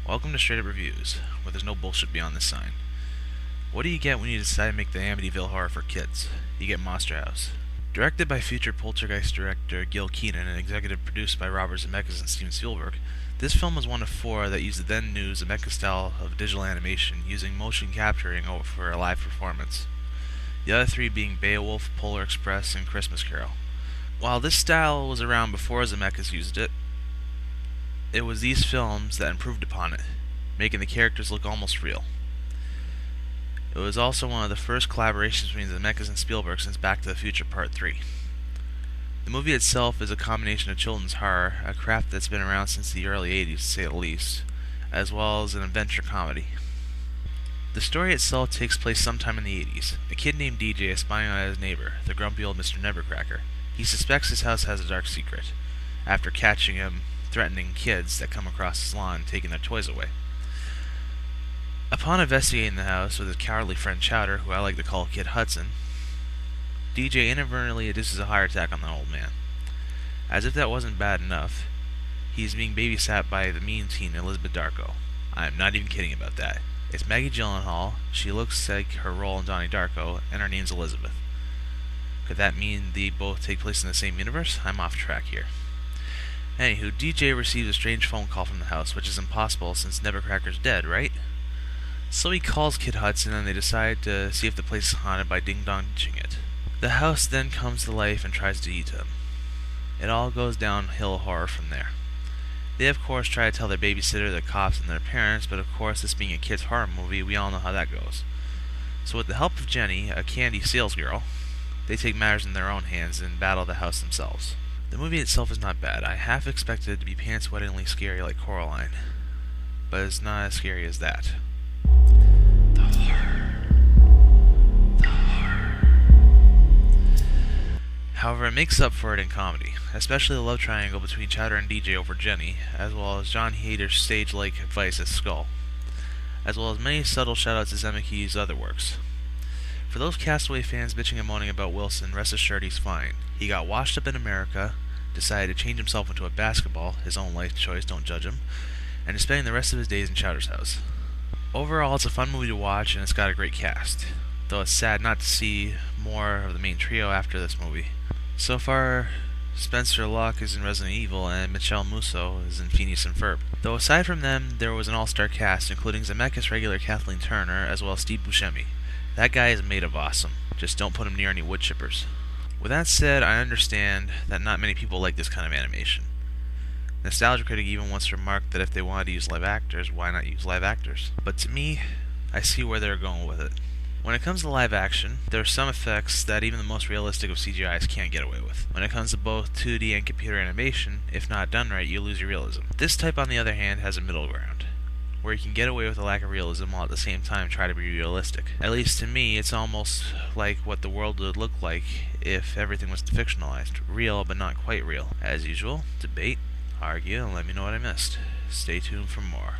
Welcome to Straight Up Reviews, where there's no bullshit beyond this sign. What do you get when you decide to make the Amityville Horror for Kids? You get Monster House. Directed by future Poltergeist director Gil Keaton and executive produced by Robert Zemeckis and Steven Spielberg, this film was one of four that used the then-new Zemeckis style of digital animation, using motion capturing for a live performance. The other three being Beowulf, Polar Express, and Christmas Carol. While this style was around before Zemeckis used it, it was these films that improved upon it, making the characters look almost real. It was also one of the first collaborations between Zemeckis and Spielberg since Back to the Future Part 3. The movie itself is a combination of children's horror, a craft that's been around since the early 80s to say the least, as well as an adventure comedy. The story itself takes place sometime in the 80s. A kid named DJ is spying on his neighbor, the grumpy old Mr. Nevercracker. He suspects his house has a dark secret, after catching him threatening kids that come across his lawn taking their toys away. Upon investigating the house with his cowardly friend Chowder, who I like to call Kid Hudson, DJ inadvertently induces a heart attack on the old man. As if that wasn't bad enough, he's being babysat by the mean teen Elizabeth Darko. I'm not even kidding about that. It's Maggie Gyllenhaal, she looks like her role in Donnie Darko, and her name's Elizabeth. Could that mean they both take place in the same universe? I'm off track here. Anywho, DJ receives a strange phone call from the house, which is impossible since Nevercracker's dead, right? So he calls Kid Hudson and they decide to see if the place is haunted by ding-dong-ching it. The house then comes to life and tries to eat him. It all goes downhill horror from there. They of course try to tell their babysitter, the cops, and their parents, but of course this being a kid's horror movie, we all know how that goes. So with the help of Jenny, a candy salesgirl, they take matters in their own hands and battle the house themselves. The movie itself is not bad. I half expected it to be pants-wettingly scary like Coraline, but it's not as scary as that. The horror. The horror. However, it makes up for it in comedy, especially the love triangle between Chowder and DJ over Jenny, as well as John Hader's stage-like advice as Skull, as well as many subtle shoutouts to Zemeckis' other works. For those Castaway fans bitching and moaning about Wilson, rest assured he's fine. He got washed up in America, decided to change himself into a basketball, his own life choice, don't judge him, and is spending the rest of his days in Chowder's house. Overall, it's a fun movie to watch, and it's got a great cast, though it's sad not to see more of the main trio after this movie. So far, Spencer Locke is in Resident Evil, and Michelle Musso is in Phineas and Ferb. Though aside from them, there was an all-star cast, including Zemeckis regular Kathleen Turner, as well as Steve Buscemi. That guy is made of awesome. Just don't put him near any wood chippers. With that said, I understand that not many people like this kind of animation. Nostalgia Critic even once remarked that if they wanted to use live actors, why not use live actors? But to me, I see where they're going with it. When it comes to live action, there are some effects that even the most realistic of CGIs can't get away with. When it comes to both 2D and computer animation, if not done right, you lose your realism. This type, on the other hand, has a middle ground, where you can get away with a lack of realism while at the same time try to be realistic. At least to me, it's almost like what the world would look like if everything was fictionalized. Real, but not quite real. As usual, debate, argue, and let me know what I missed. Stay tuned for more.